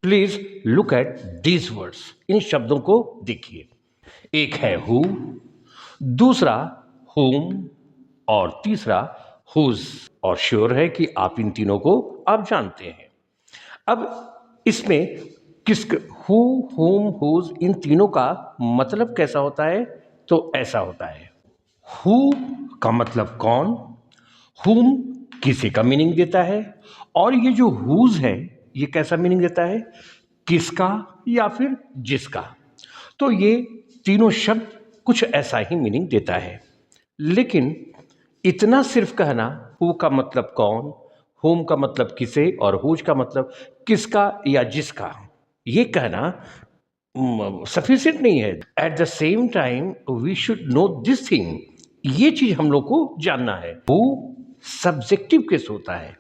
Please look at these words. इन शब्दों को देखिए। एक है हु, दूसरा whom और तीसरा whose। और श्योर है कि आप इन तीनों को आप जानते हैं। अब इसमें किस हु, whom, whose इन तीनों का मतलब कैसा होता है? तो ऐसा होता है, हु का मतलब कौन, whom किसी का मीनिंग देता है, और ये जो whose है ये कैसा मीनिंग देता है? किसका या फिर जिसका। तो ये तीनों शब्द कुछ ऐसा ही मीनिंग देता है। लेकिन इतना सिर्फ कहना हु का मतलब कौन, whom का मतलब किसे और whose का मतलब किसका या जिसका, ये कहना सफिशिएंट नहीं है। At the same time we should know this thing, ये चीज हम लोग को जानना है। हु सब्जेक्टिव केस होता है,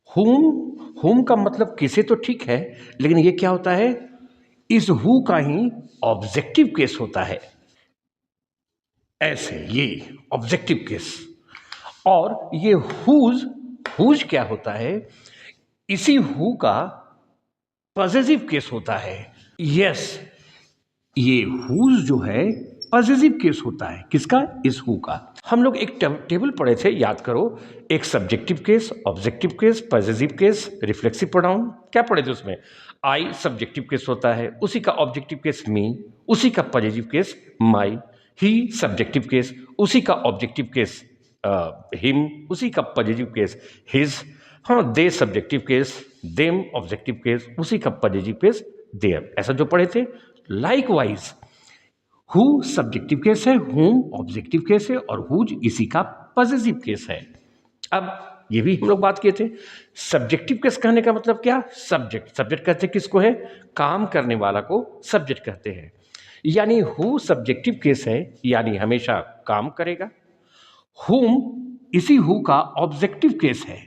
whom का मतलब किसे तो ठीक है, लेकिन ये क्या होता है? इस हु का ही ऑब्जेक्टिव केस होता है। ऐसे ये ऑब्जेक्टिव केस। और ये हुज क्या होता है? इसी हु का पॉजिटिव केस होता है। यस, ये हुज जो है पॉजिटिव केस होता है। किसका? इस हु का। हम लोग एक टेबल पढ़े थे, याद करो। एक subjective case, objective case, positive case, reflexive pronoun. क्या पढ़े थे उसमें? आई सब्जेक्टिव केस होता है, उसी का ऑब्जेक्टिव केस मी, उसी का positive case my. He subjective case, उसी का ऑब्जेक्टिव केस हिम, उसी का पॉजिटिव केस हिज। हाँ, they subjective case, them objective case, उसी का पॉजिटिव केस देयर। ऐसा जो पढ़े थे। लाइकवाइज हु सब्जेक्टिव केस है, whom ऑब्जेक्टिव केस है, और हुज इसी का पॉजिटिव केस है। अब ये भी हम लोग बात किए थे। सब्जेक्टिव केस कहने का मतलब क्या? सब्जेक्ट। सब्जेक्ट कहते हैं किसको है? काम करने वाला को सब्जेक्ट कहते हैं। यानी हु सब्जेक्टिव केस है, यानी हमेशा काम करेगा। whom इसी हु का ऑब्जेक्टिव केस है।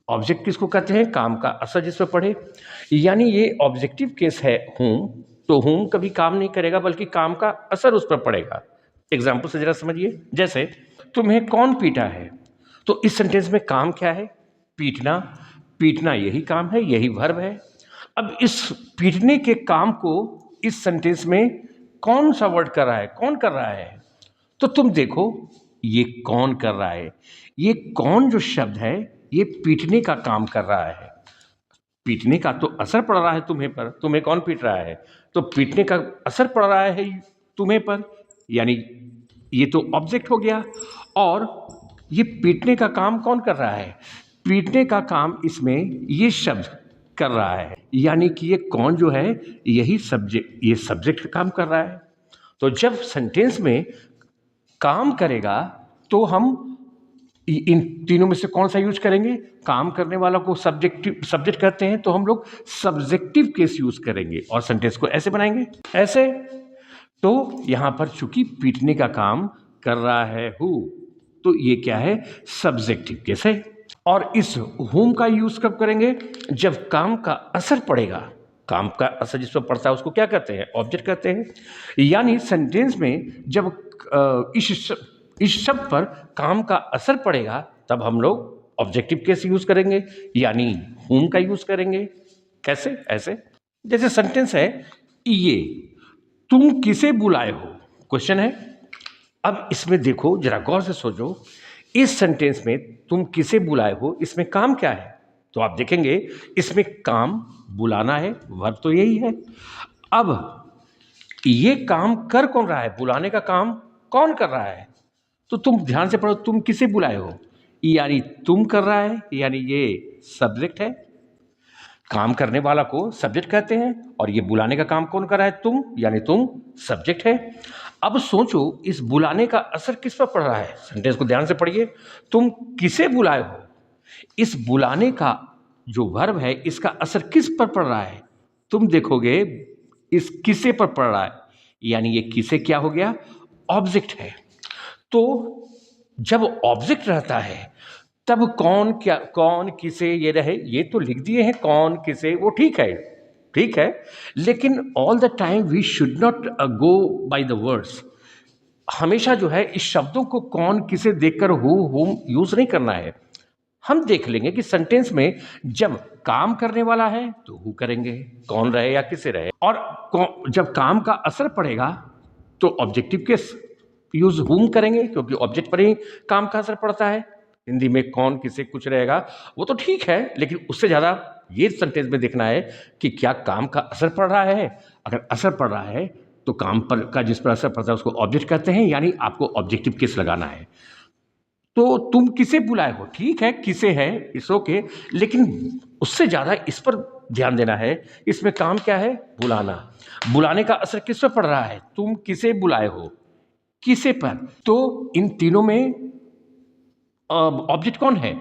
ऑब्जेक्ट किसको कहते हैं? काम का असर जिस पर पड़े। यानी ये ऑब्जेक्टिव केस है whom, तो whom कभी काम नहीं करेगा, बल्कि काम का असर उस पर पड़ेगा। एग्जाम्पल से जरा समझिए। जैसे तुम्हें कौन पीटा है, तो इस सेंटेंस में काम क्या है? पीटना। पीटना यही काम है, यही वर्ब है। अब इस पीटने के काम को इस सेंटेंस में कौन सा वर्ड कर रहा है? कौन कर रहा है? तो तुम देखो, ये कौन कर रहा है? ये कौन जो शब्द है ये पीटने का काम कर रहा है। पीटने का तो असर पड़ रहा है तुम्हें पर। तुम्हें कौन पीट रहा है? तो पीटने का असर पड़ रहा है तुम्हें पर, यानी ये तो ऑब्जेक्ट हो गया। और ये पीटने का काम कौन कर रहा है? पीटने का काम इसमें ये शब्द कर रहा है, यानी कि ये कौन जो है यही सब्जेक्ट, ये सब्जेक्ट काम कर रहा है। तो जब सेंटेंस में काम करेगा तो हम इन तीनों में से कौन सा यूज करेंगे? काम करने वाला को सब्जेक्ट कहते हैं, तो हम लोग सब्जेक्टिव केस यूज करेंगे और सेंटेंस को ऐसे बनाएंगे, ऐसे। तो यहां पर चूंकि पीटने का काम कर रहा है हु, तो ये क्या है? सब्जेक्टिव केस है। और इस हुम का यूज कब करेंगे? जब काम का असर पड़ेगा। काम का असर जिस पर पड़ता है उसको क्या कहते हैं? ऑब्जेक्ट कहते हैं। यानी सेंटेंस में जब इस शब्द पर काम का असर पड़ेगा, तब हम लोग ऑब्जेक्टिव केस यूज करेंगे, यानी हुम का यूज करेंगे। कैसे? ऐसे। जैसे सेंटेंस है, ये तुम किसे बुलाए हो, क्वेश्चन है। अब इसमें देखो, जरा गौर से सोचो। इस सेंटेंस में तुम किसे बुलाए हो, इसमें काम क्या है? तो आप देखेंगे इसमें काम बुलाना है, वर्ब तो यही है। अब ये काम कर कौन रहा है? बुलाने का काम कौन कर रहा है? तो तुम ध्यान से पढ़ो, तुम किसे बुलाए हो, यानी तुम कर रहा है, यानी ये सब्जेक्ट है। काम करने वाला को सब्जेक्ट कहते हैं, और ये बुलाने का काम कौन कर रहा है? तुम, यानी तुम सब्जेक्ट है। अब सोचो, इस बुलाने का असर किस पर पड़ रहा है? सेंटेंस को ध्यान से पढ़िए। तुम किसे बुलाए हो, इस बुलाने का जो वर्ब है इसका असर किस पर पड़ रहा है? तुम देखोगे इस किसे पर पड़ रहा है, यानी ये किसे क्या हो गया? ऑब्जेक्ट है। तो जब ऑब्जेक्ट रहता है तब कौन क्या, कौन किसे ये रहे, ये तो लिख दिए हैं कौन किसे, वो ठीक है, ठीक है। लेकिन all the time we should not go by the words. हमेशा जो है इस शब्दों को कौन किसे देखकर हु हुम यूज नहीं करना है। हम देख लेंगे कि सेंटेंस में जब काम करने वाला है तो हु करेंगे, कौन रहे या किसे रहे, और जब काम का असर पड़ेगा तो ऑब्जेक्टिव केस यूज हुम करेंगे, क्योंकि ऑब्जेक्ट पर ही काम का असर पड़ता है। हिंदी में कौन किसे कुछ रहेगा वो तो ठीक है, लेकिन उससे ज़्यादा ये सेंटेंस में देखना है कि क्या काम का असर पड़ रहा है। अगर असर पड़ रहा है तो काम पर का जिस पर असर पड़ता है उसको ऑब्जेक्ट कहते हैं, यानी आपको ऑब्जेक्टिव केस लगाना है। तो तुम किसे बुलाए हो, ठीक है किसे है इट्स ओके, लेकिन उससे ज़्यादा इस पर ध्यान देना है। इसमें काम क्या है, बुलाना। बुलाने का असर किस पर पड़ रहा है, तुम किसे बुलाए हो, किसे पर। तो इन तीनों में ऑब्जेक्ट कौन है,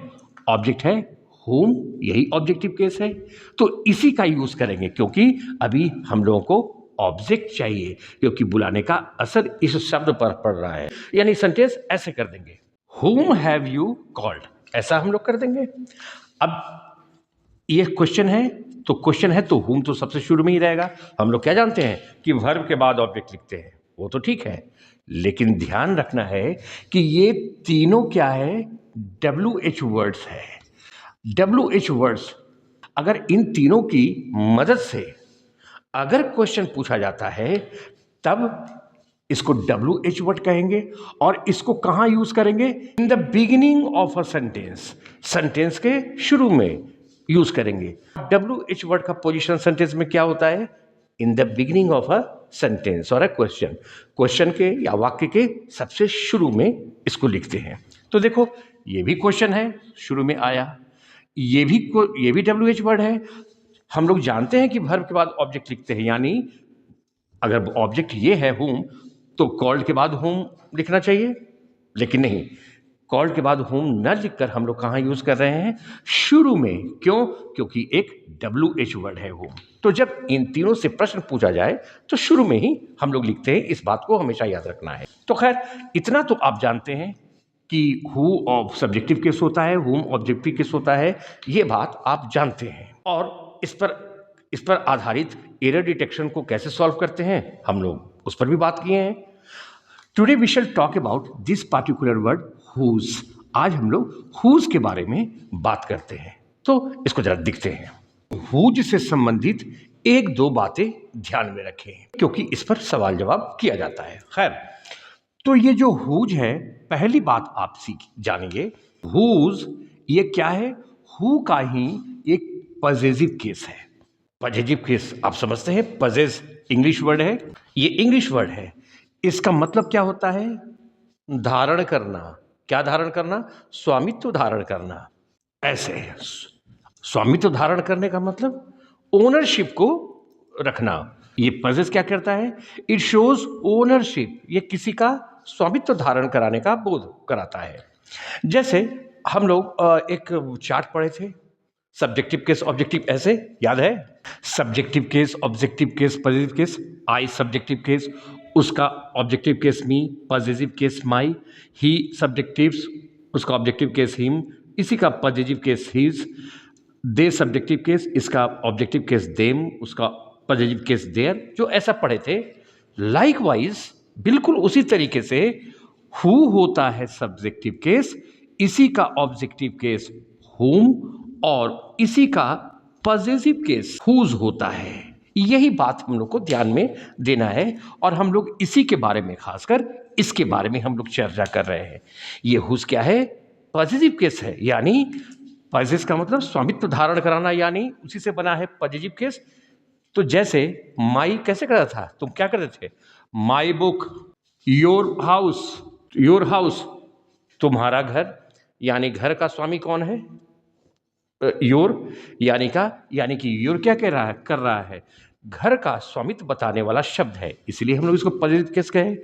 ऑब्जेक्ट है होम, यही ऑब्जेक्टिव केस है। तो इसी का यूज करेंगे, क्योंकि अभी हम लोगों को ऑब्जेक्ट चाहिए, क्योंकि बुलाने का असर इस शब्द पर पड़ रहा है। यानी सेंटेंस ऐसे कर देंगे, whom have you called, ऐसा हम लोग कर देंगे। अब ये क्वेश्चन है, तो क्वेश्चन है तो whom तो सबसे शुरू में ही रहेगा। हम लोग क्या जानते हैं कि वर्ब के बाद ऑब्जेक्ट लिखते हैं, वो तो ठीक है, लेकिन ध्यान रखना है कि ये तीनों क्या है, WH वर्ड्स है। WH वर्ड्स, अगर इन तीनों की मदद से अगर क्वेश्चन पूछा जाता है तब इसको WH वर्ड कहेंगे, और इसको कहाँ यूज करेंगे, in the beginning of a sentence, sentence के शुरू में यूज करेंगे। WH वर्ड का पोजीशन सेंटेंस में क्या होता है, in the beginning of a sentence और अ क्वेश्चन, क्वेश्चन के या वाक्य के सबसे शुरू में इसको लिखते हैं। तो देखो ये भी क्वेश्चन है, शुरू में आया, ये भी WH वर्ड है। हम लोग जानते हैं कि वर्ब के बाद ऑब्जेक्ट लिखते हैं, यानी अगर ऑब्जेक्ट ये है होम तो कॉल्ड के बाद होम लिखना चाहिए, लेकिन नहीं, कॉल्ड के बाद होम न लिखकर हम लोग कहाँ यूज कर रहे हैं, शुरू में। क्यों, क्योंकि एक WH वर्ड है होम। तो जब इन तीनों से प्रश्न पूछा जाए तो शुरू में ही हम लोग लिखते हैं, इस बात को हमेशा याद रखना है। तो खैर इतना तो आप जानते हैं कि हु सब्जेक्टिव केस होता है, होम ऑब्जेक्टिव केस होता है, ये बात आप जानते हैं। और इस पर आधारित एरर डिटेक्शन को कैसे सॉल्व करते हैं हम लोग उस पर भी बात किए हैं। Today we shall talk about this particular word whose. आज हम लोग हुज के बारे में बात करते हैं, तो इसको जरा देखते हैं। हुज से संबंधित एक दो बातें ध्यान में रखें, क्योंकि इस पर सवाल जवाब किया जाता है। खैर, तो ये जो हुज है, पहली बात आप जानेंगे, हुज ये क्या है, हु का ही एक पजेसिव केस है। पजेसिव केस आप समझते हैं, पजेस इंग्लिश वर्ड है, ये इंग्लिश वर्ड है। इसका मतलब क्या होता है, धारण करना। क्या धारण करना, स्वामित्व धारण करना। ऐसे स्वामित्व धारण करने का मतलब ओनरशिप को रखना। ये पजेस क्या करता है, इट शोज ओनरशिप, ये किसी का स्वामित्व धारण कराने का बोध कराता है। जैसे हम लोग एक चार्ट पढ़े थे, सब्जेक्टिव केस ऑब्जेक्टिव, ऐसे याद है, subjective case objective case positive case, I subjective case, उसका objective case me, positive case my, he subjective, उसका ऑब्जेक्टिव केस हिम, इसी का positive case his, they subjective case, इसका ऑब्जेक्टिव केस देम, उसका positive case their, जो ऐसा पढ़े थे। लाइकवाइज बिल्कुल उसी तरीके से हु होता है सब्जेक्टिव केस, इसी का ऑब्जेक्टिव केस हुम, और इसी का पॉजिटिव केस हुज होता है। यही बात हम लोग को ध्यान में देना है, और हम लोग इसी के बारे में, खासकर इसके बारे में हम लोग चर्चा कर रहे हैं। ये हुज क्या है, पॉजिटिव केस है, यानी पॉजिटिव का मतलब स्वामित्व धारण कराना, यानी उसी से बना है पॉजिटिव केस। तो जैसे माई कैसे करता था, तुम क्या करते थे, माई बुक, योर हाउस तुम्हारा घर, यानी घर का स्वामी कौन है, योर, यानी कि योर क्या कर रहा है, घर का स्वामित्व बताने वाला शब्द है, इसलिए हम लोग इसको पॉजिटिव केस कहे।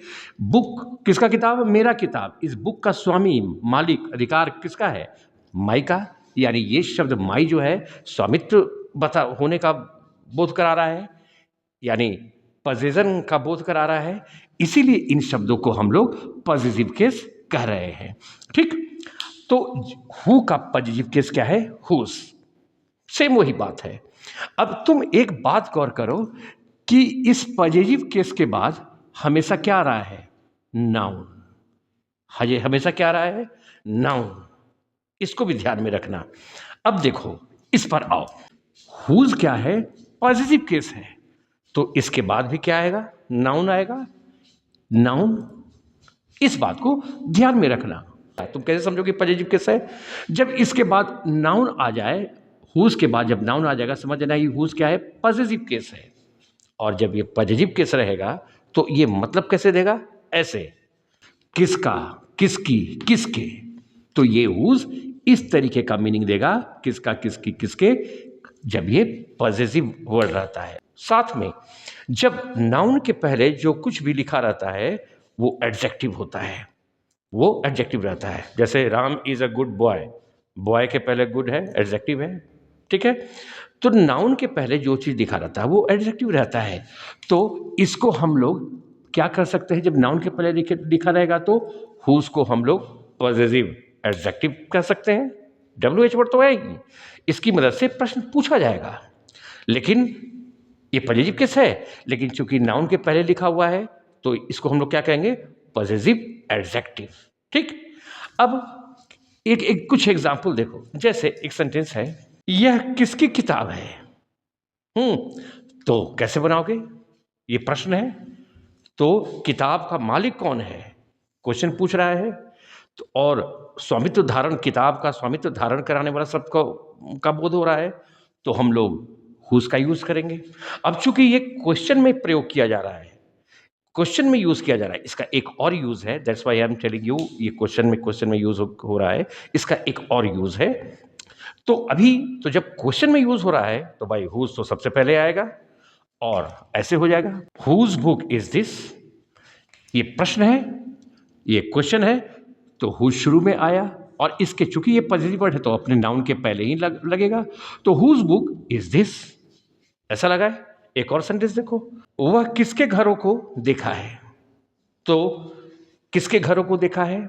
बुक किसका किताब, मेरा किताब, इस बुक का स्वामी, मालिक, अधिकार किसका है, माई का, यानी ये शब्द माई जो है स्वामित्व होने का बोध करा रहा है, यानी पजेशन का बोध करा रहा है, इसीलिए इन शब्दों को हम लोग पॉजिटिव केस कह रहे हैं। ठीक, तो हु का पॉजिटिव केस क्या है, हुज, सेम वही बात है। अब तुम एक बात गौर करो कि इस पॉजिटिव केस के बाद हमेशा क्या आ रहा है, नाउन। हमेशा क्या आ रहा है, नाउन। इसको भी ध्यान में रखना। अब देखो इस पर आओ, हुज क्या है, पॉजिटिव केस है, तो इसके बाद भी क्या आएगा, नाउन आएगा। नाउन, इस बात को ध्यान में रखना। तुम कैसे समझोगे पॉजिटिव केस है, जब इसके बाद नाउन आ जाए, हुज के बाद जब नाउन आ जाएगा समझना ये हुज क्या है, पॉजिटिव केस है। और जब ये पॉजिटिव केस रहेगा तो ये मतलब कैसे देगा, ऐसे, किसका, किसकी, किसके, तो ये हुज इस तरीके का मीनिंग देगा, किसका, किसकी, किसके, जब ये पॉजिटिव वर्ड रहता है। साथ में जब नाउन के पहले जो कुछ भी लिखा रहता है वो एडजेक्टिव होता है, वो एडजेक्टिव रहता है। जैसे Ram is a good boy, boy के पहले गुड है, एडजेक्टिव है, ठीक है। तो नाउन के पहले जो चीज़ दिखा रहता है वो एडजेक्टिव रहता है। तो इसको हम लोग क्या कर सकते हैं, जब नाउन के पहले लिखा रहेगा तो हुज को हम लोग पॉजिटिव एडजेक्टिव कह सकते हैं। WH वर्ड तो है ही, इसकी मदद से प्रश्न पूछा जाएगा। लेकिन ये पॉजिटिव केस है, लेकिन चूंकि नाउन के पहले लिखा हुआ है तो इसको हम लोग क्या कहेंगे, पॉजिटिव एडजेक्टिव। ठीक, अब एक कुछ एग्जाम्पल देखो। जैसे एक सेंटेंस है, यह किसकी किताब है, तो कैसे बनाओगे, ये प्रश्न है। तो किताब का मालिक कौन है, क्वेश्चन पूछ रहा है। तो और स्वामित्व धारण, किताब का स्वामित्व धारण कराने वाला शब्द का बोध हो रहा है, तो हम लोग हुज का यूज करेंगे। अब चूंकि ये क्वेश्चन में प्रयोग किया जा रहा है, क्वेश्चन में यूज किया जा रहा है, इसका एक और यूज है, that's why I am telling you, ये क्वेश्चन में यूज हो रहा है, इसका एक और यूज है। तो अभी तो जब क्वेश्चन में यूज हो रहा है तो भाई हुज तो सबसे पहले आएगा, और ऐसे हो जाएगा, हुज बुक इज दिस, ये प्रश्न है, ये क्वेश्चन है, तो हुज शुरू में आया, और इसके चूंकि ये पॉजिटिव वर्ड है तो अपने नाउन के पहले ही लगेगा, तो हुज बुक इज दिस, ऐसा लगा है। एक और सेंटेंस देखो, वह किसके घरों को देखा है, तो किसके घरों को देखा है,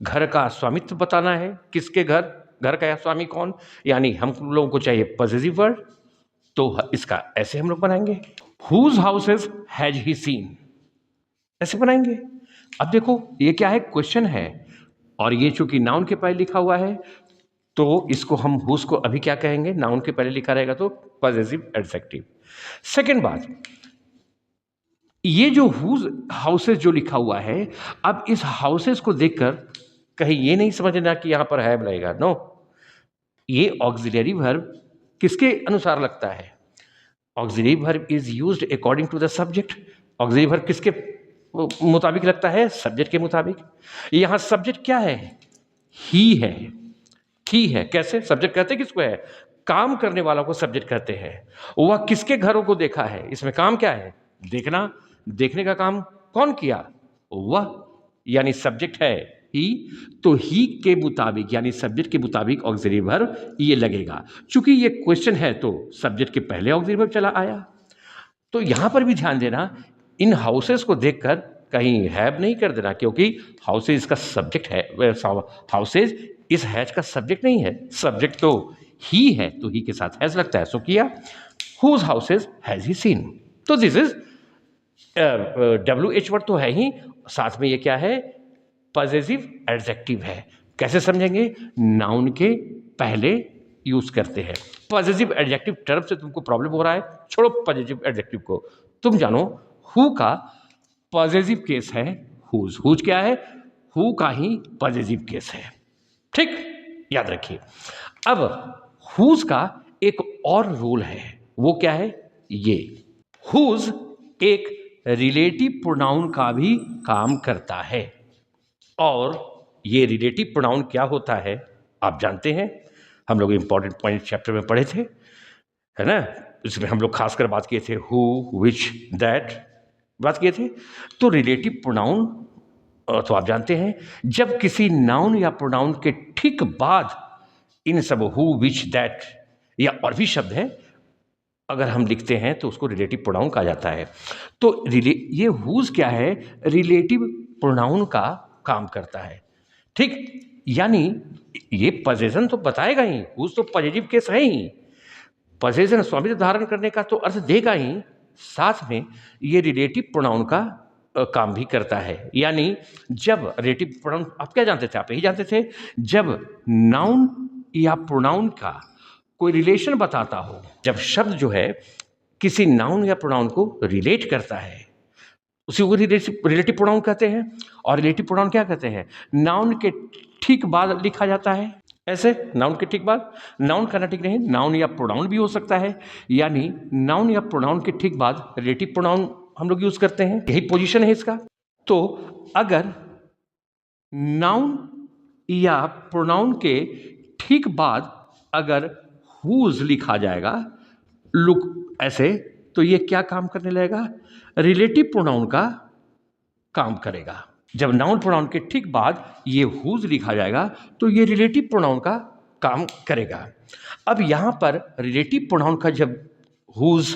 घर का स्वामित्व बताना है, किसके घर, घर का स्वामी कौन, यानी हम लोगों को चाहिए पॉजिटिव वर्ड, तो इसका ऐसे हम लोग बनाएंगे, whose houses has he seen, ऐसे बनाएंगे। अब देखो ये क्या है, क्वेश्चन है, और ये चूंकि नाउन के पहले लिखा हुआ है तो इसको हम हुज को अभी क्या कहेंगे, नाउन के पहले लिखा रहेगा तो पॉजिटिव एडजेक्टिव। सेकंड बात, ये जो हुज हाउसेस जो लिखा हुआ है, अब इस हाउसेस को देखकर कहीं ये नहीं समझना कि यहां पर हैव लगेगा, नो, ये ऑक्सिलरी वर्ब किसके अनुसार लगता है, auxiliary verb is used according to the subject. Auxiliary verb किसके मुताबिक लगता है, सब्जेक्ट के मुताबिक। यहां सब्जेक्ट क्या है, ही है, ही है। कैसे सब्जेक्ट कहते किसको है, काम करने वालों को सब्जेक्ट कहते हैं। वह किसके घरों को देखा है, इसमें काम क्या है, देखना, देखने का काम कौन किया, वह, यानी सब्जेक्ट है ही, तो ही के मुताबिक यानी सब्जेक्ट के मुताबिक ऑक्सिलरी वर्ब ये लगेगा। चूंकि ये क्वेश्चन है तो सब्जेक्ट के पहले ऑक्सिलरी वर्ब चला आया। तो यहां पर भी ध्यान देना, इन हाउसेस को देखकर कहीं हैव नहीं कर देना, क्योंकि हाउसेज इसका सब्जेक्ट है, हाउसेज इस हैज का सब्जेक्ट नहीं है, सब्जेक्ट तो ही है, तो ही के साथ हैज लगता है, सो किया, whose houses has he seen. तो दिस इज WH वर्ड तो है ही, साथ में ये क्या है, पॉजिटिव एडजेक्टिव है। कैसे समझेंगे, नाउन के पहले यूज करते हैं। पॉजिटिव एडजेक्टिव टर्म से तुमको प्रॉब्लम हो रहा है, छोड़ो पॉजिटिव एडजेक्टिव को, तुम जानो हु का पॉजिटिव केस है हुज, हुज क्या है, हु का ही पॉजिटिव केस है। ठीक, याद रखिए। अब हुज का एक और रूल है, वो क्या है, ये हुज एक रिलेटिव प्रोनाउन का भी काम करता है। और ये रिलेटिव प्रोनाउन क्या होता है आप जानते हैं, हम लोग इंपॉर्टेंट पॉइंट चैप्टर में पढ़े थे, है ना, इसमें हम लोग खासकर बात किए थे हु, विच, दैट बात किए थे। तो रिलेटिव प्रोनाउन तो आप जानते हैं, जब किसी नाउन या प्रोनाउन के ठीक बाद इन सब हु, विच, दैट या और भी शब्द हैं अगर हम लिखते हैं तो उसको रिलेटिव प्रोनाउन कहा जाता है। तो ये हुज क्या है, रिलेटिव प्रोनाउन का काम करता है। ठीक, यानी ये पोजेशन तो बताएगा ही, हुज तो पॉजिटिव केस है ही, पोजेशन स्वामित्व धारण करने का तो अर्थ देगा ही, साथ में ये रिलेटिव प्रोनाउन का काम भी करता है। यानी जब रिलेटिव प्रोनाउन, आप क्या जानते थे, आप यही जानते थे, जब नाउन या प्रोनाउन का कोई रिलेशन बताता हो, जब शब्द जो है किसी नाउन या प्रोनाउन को रिलेट करता है, उसी को रिलेटिव प्रोनाउन कहते हैं। और रिलेटिव प्रोनाउन क्या कहते हैं, नाउन के ठीक बाद लिखा जाता है। ऐसे नाउन के ठीक बाद, नाउन करना ठीक नहीं, नाउन या प्रोनाउन भी हो सकता है, यानी नाउन या प्रोनाउन के ठीक बाद रिलेटिव प्रोनाउन हम लोग यूज करते हैं, यही पोजीशन है इसका। तो अगर नाउन या प्रोनाउन के ठीक बाद अगर हुज लिखा जाएगा, लुक ऐसे, तो ये क्या काम करने लगेगा, रिलेटिव प्रोनाउन का काम करेगा। जब नाउन प्रोनाउन के ठीक बाद ये हुज लिखा जाएगा तो ये रिलेटिव प्रोनाउन का काम करेगा। अब यहां पर रिलेटिव प्रोनाउन का जब हुज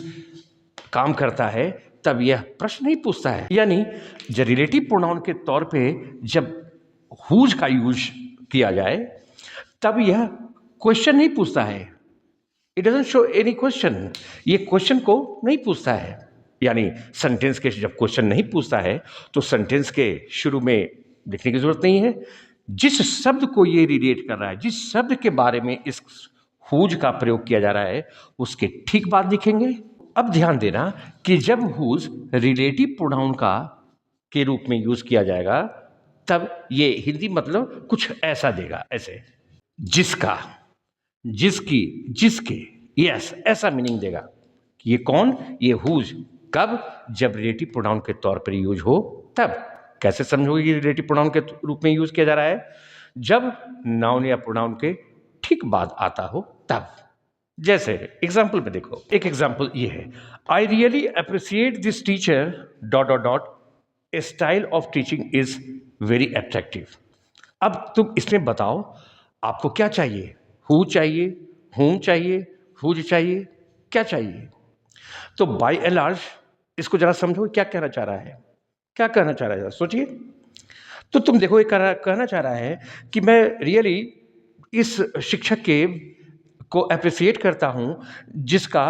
काम करता है तब यह प्रश्न नहीं पूछता है, यानी जब रिलेटिव प्रोनाउन के तौर पे जब हुज का यूज किया जाए तब यह क्वेश्चन नहीं पूछता है। It doesn't show any question, ये क्वेश्चन को नहीं पूछता है। यानी सेंटेंस के जब क्वेश्चन नहीं पूछता है तो सेंटेंस के शुरू में लिखने की जरूरत नहीं है। जिस शब्द को ये रिलेट कर रहा है, जिस शब्द के बारे में इस हुज का प्रयोग किया जा रहा है, उसके ठीक बाद लिखेंगे। अब ध्यान देना कि जब हुज रिलेटिव प्रोनाउन का के रूप में यूज किया जाएगा तब ये हिंदी मतलब कुछ ऐसा देगा, ऐसे जिसका, जिसकी, जिसके, यस, ऐसा मीनिंग देगा। ये कौन, ये हुज। कब, जब रिलेटिव प्रोनाउन के तौर पर यूज हो तब। कैसे समझोगे कि रिलेटिव प्रोनाउन के रूप में यूज किया जा रहा है, जब नाउन या प्रोनाउन के ठीक बाद आता हो तब। जैसे एग्जाम्पल में देखो, एक एग्जाम्पल ये है, I really appreciate this teacher dot dot dot, A style of teaching is very attractive. अब तुम इसमें बताओ आपको क्या चाहिए, हु चाहिए, हुम चाहिए, हुज चाहिए, क्या चाहिए। तो बाय एंड लार्ज इसको जरा समझो क्या कहना चाह रहा है, क्या कहना चाह रहा है, सोचिए। तो तुम देखो ये कहना चाह रहा है कि मैं रियली इस शिक्षक के को अप्रिशिएट करता हूं जिसका,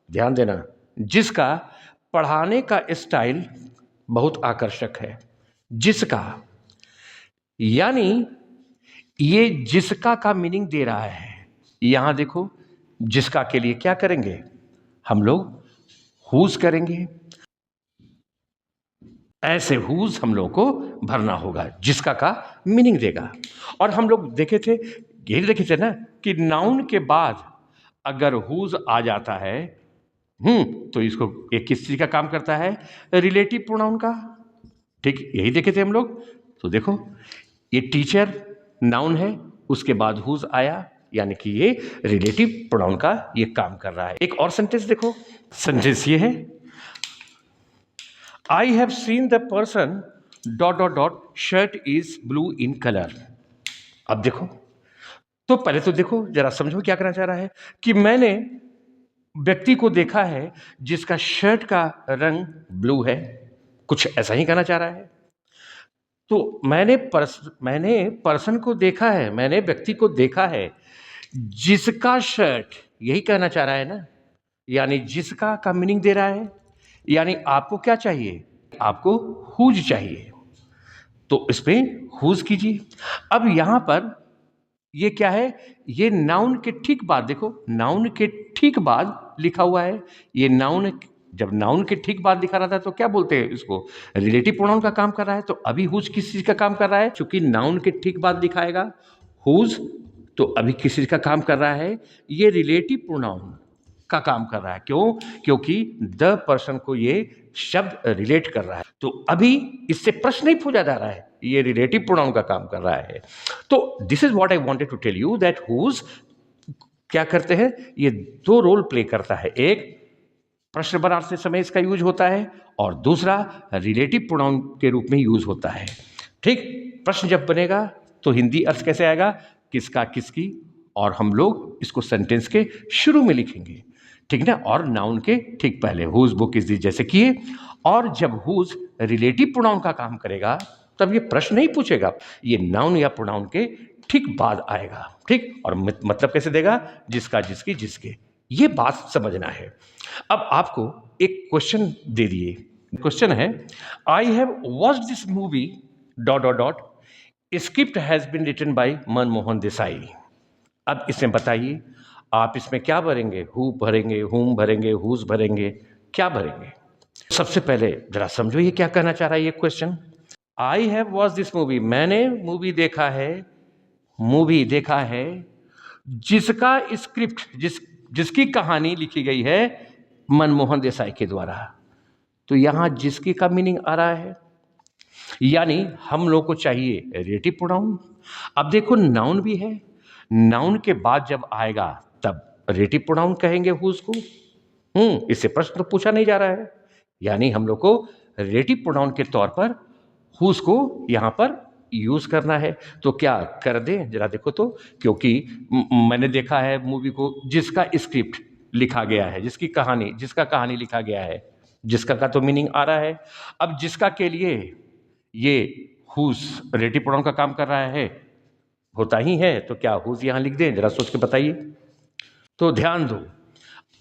ध्यान देना, जिसका पढ़ाने का स्टाइल बहुत आकर्षक है। जिसका, यानी ये जिसका का मीनिंग दे रहा है। यहां देखो, जिसका के लिए क्या करेंगे हम लोग, हुज करेंगे। ऐसे हुज हम लोग को भरना होगा, जिसका का मीनिंग देगा। और हम लोग देखे थे, यही देखे थे ना, कि नाउन के बाद अगर हुज आ जाता है तो इसको एक किस चीज का काम करता है, रिलेटिव प्रोनाउन का। ठीक, यही देखे थे हम लोग। तो देखो ये टीचर नाउन है, उसके बाद हुज आया, यानी कि ये रिलेटिव प्रोनाउन का ये काम कर रहा है। एक और सेंटेंस देखो, सेंटेंस ये है, I have seen the person dot dot dot shirt is blue in colour. अब देखो, तो पहले तो देखो जरा समझो क्या करना चाह रहा है, कि मैंने व्यक्ति को देखा है जिसका शर्ट का रंग ब्लू है, कुछ ऐसा ही कहना चाह रहा है। तो मैंने पर्सन को देखा है, मैंने व्यक्ति को देखा है जिसका शर्ट, यही कहना चाह रहा है ना, यानी जिसका का मीनिंग दे रहा है। यानी आपको क्या चाहिए, आपको हुज चाहिए, तो इस पे हुज कीजिए। अब यहां पर ये क्या है, ये नाउन के ठीक बाद, देखो नाउन के ठीक बाद लिखा हुआ है। ये नाउन, जब नाउन के ठीक बाद लिखा रहता है तो क्या बोलते हैं इसको, रिलेटिव प्रोनाउन का काम कर रहा है। तो अभी हुज किस चीज का काम कर रहा है, क्योंकि नाउन के ठीक बाद लिखाएगा हुज, तो अभी किस चीज का काम कर रहा है, ये रिलेटिव प्रोनाउन का काम कर रहा है। क्यों, क्योंकि द पर्सन को ये शब्द रिलेट कर रहा है। तो अभी इससे प्रश्न नहीं पूछा जा रहा है, ये रिलेटिव प्रोनाउन का काम कर रहा है। तो this is what I wanted to tell you, that whose क्या करते हैं, ये दो रोल प्ले करता है। एक, प्रश्न बनाते समय इसका यूज होता है, और दूसरा रिलेटिव प्रोनाउन के रूप में यूज होता है। ठीक, प्रश्न जब बनेगा तो हिंदी अर्थ कैसे आएगा, किसका, किसकी, और हम लोग इसको सेंटेंस के शुरू में लिखेंगे, ठीक ना, और नाउन के ठीक पहले, हुज बुक इज दिस जैसे किए। और जब हुज रिलेटिव प्रोनाउन का काम करेगा तब ये प्रश्न नहीं पूछेगा, ये नाउन या प्रोनाउन के ठीक बाद आएगा। ठीक, और मतलब कैसे देगा, जिसका, जिसकी, जिसके, ये बात समझना है। अब आपको एक क्वेश्चन दे दिए, क्वेश्चन है, I have watched this movie dot dot dot, script has been written by Manmohan Desai. अब इसमें बताइए आप इसमें क्या भरेंगे, हु भरेंगे, हुम भरेंगे, हुज भरेंगे, क्या भरेंगे? सबसे पहले जरा समझो ये क्या कहना चाह रहा है ये question. I have watch this movie, मैंने मूवी देखा है जिसका स्क्रिप्ट जिसकी कहानी लिखी गई है मनमोहन देसाई के द्वारा। तो यहां जिसकी का मीनिंग आ रहा है, यानी हम लोग को चाहिए रिलेटिव प्रोनाउन। अब देखो नाउन भी है, नाउन के बाद जब आएगा तब रिलेटिव प्रोनाउन कहेंगे हुज को। इससे प्रश्न तो पूछा नहीं जा रहा है, यानी हम लोग को रिलेटिव प्रोनाउन के तौर पर हुज को यहां पर यूज करना है। तो क्या कर दें जरा देखो तो, क्योंकि मैंने देखा है मूवी को जिसका स्क्रिप्ट लिखा गया है, जिसका कहानी लिखा गया है, जिसका का तो मीनिंग आ रहा है। अब जिसका के लिए ये हुज रिलेटिव प्रोनाउन का काम कर रहा है, होता ही है, तो क्या हुज यहां लिख दें जरा सोच के बताइए। तो ध्यान दो,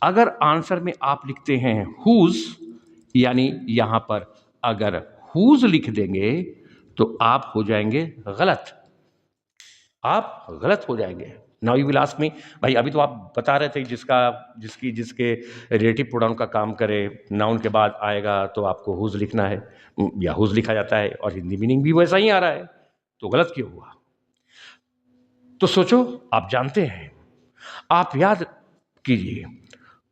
अगर आंसर में आप लिखते हैं हुज, यानी यहां पर अगर हुज लिख देंगे तो आप हो जाएंगे गलत, आप गलत हो जाएंगे। Now you will ask me, भाई अभी तो आप बता रहे थे जिसके रिलेटिव प्रोनाउन का काम करे, नाउन के बाद आएगा तो आपको हुज लिखना है या हुज लिखा जाता है, और हिंदी मीनिंग भी वैसा ही आ रहा है, तो गलत क्यों हुआ? तो सोचो, आप जानते हैं, आप याद कीजिए,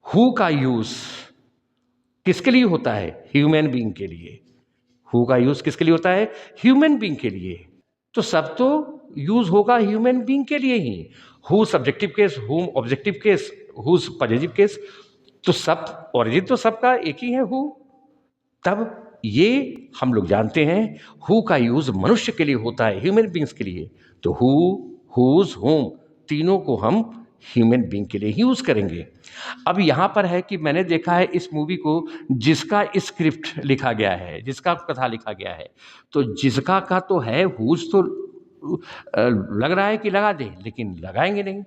हु का यूज किसके लिए होता है? ह्यूमन बीइंग के लिए। हु का यूज किसके लिए होता है? ह्यूमन बीइंग के लिए। तो सब तो यूज होगा ह्यूमन बीइंग के लिए ही। Who subjective case, whom objective case, whose positive case, तो सब ओरिजिन तो सबका एक ही है हु। तब ये हम लोग जानते हैं हु का यूज मनुष्य के लिए होता है, ह्यूमन बीइंग्स के लिए। तो हु, हुज, हुम तीनों को हम ह्यूमन बीइंग के लिए ही यूज करेंगे। अब यहां पर है कि मैंने देखा है इस मूवी को जिसका स्क्रिप्ट लिखा गया है, जिसका कथा लिखा गया है, तो जिसका का तो है हुज, तो लग रहा है कि लगा दें, लेकिन लगाएंगे नहीं,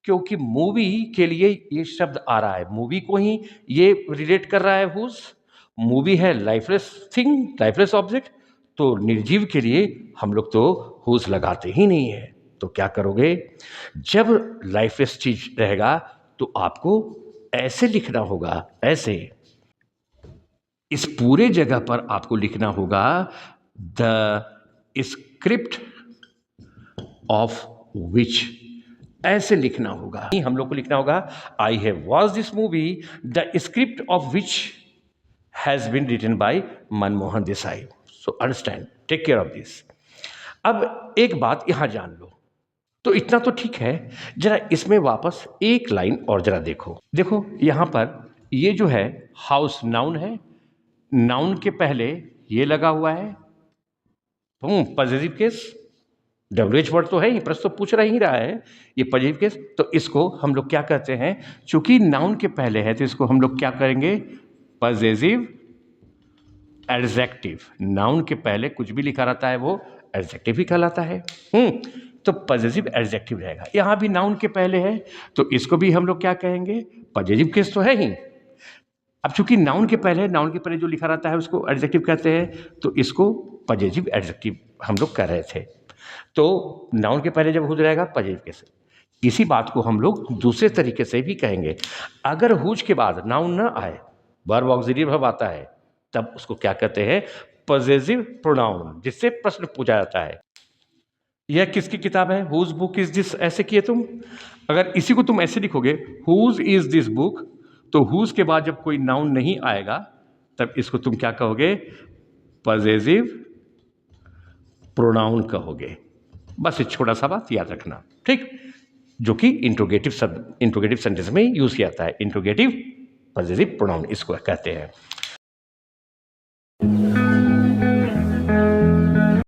क्योंकि मूवी के लिए ये शब्द आ रहा है, मूवी को ही ये रिलेट कर रहा है हुज। मूवी है लाइफलेस थिंग, लाइफलेस ऑब्जेक्ट, तो निर्जीव के लिए हम लोग तो हुज लगाते ही नहीं है। तो क्या करोगे, जब लाइफलेस चीज रहेगा तो आपको ऐसे लिखना होगा, ऐसे। इस पूरे जगह पर आपको लिखना होगा द स्क्रिप्ट ऑफ विच, ऐसे लिखना होगा। हम लोग को लिखना होगा I have watch this movie the script of which has been written by Manmohan Desai. So understand, take care of this. अब एक बात यहां जान लो, तो इतना तो ठीक है, जरा इसमें वापस एक लाइन और जरा देखो। देखो यहां पर ये जो है हाउस नाउन है, नाउन के पहले ये लगा हुआ है पॉजिटिव केस, WH वर्ड तो है ही, प्रश्न तो पूछ रहा ही रहा है, ये पॉजिटिव केस, तो इसको हम लोग क्या कहते हैं, चूंकि नाउन के पहले है तो इसको हम लोग क्या करेंगे, पॉजिटिव एडजेक्टिव। नाउन के पहले कुछ भी लिखा रहता है वो एडजेक्टिव ही कहलाता है। तो पॉजिटिव एडजेक्टिव रहेगा। यहां भी नाउन के पहले है तो इसको भी हम लोग क्या कहेंगे, पॉजिटिव केस तो है ही। अब चूंकि नाउन के पहले जो लिखा रहता है उसको एडजेक्टिव कहते हैं, तो इसको पॉजिटिव एडजेक्टिव हम लोग कह रहे थे। तो नाउन के पहले जब हुज रहेगा पॉजिटिव केस। इसी बात को हम लोग दूसरे तरीके से भी कहेंगे, अगर हुज के बाद नाउन ना आए, वर्ब ऑक्सिलरी वर्ब आता है, तब उसको क्या कहते हैं, पॉजिटिव प्रोनाउन, जिससे प्रश्न पूछा जाता है यह किसकी किताब है, हुज बुक इज दिस, ऐसे किए तुम। अगर इसी को तुम ऐसे लिखोगे हुज इज दिस बुक, तो हुज के बाद जब कोई नाउन नहीं आएगा तब इसको तुम क्या कहोगे, पॉजिटिव प्रोनाउन कहोगे। बस एक छोटा सा बात याद रखना, ठीक, जो कि इंट्रोगेटिव सेंटेंस में यूज किया जाता है। इंट्रोगेटिव पॉजिटिव प्रोनाउन इसको कहते हैं।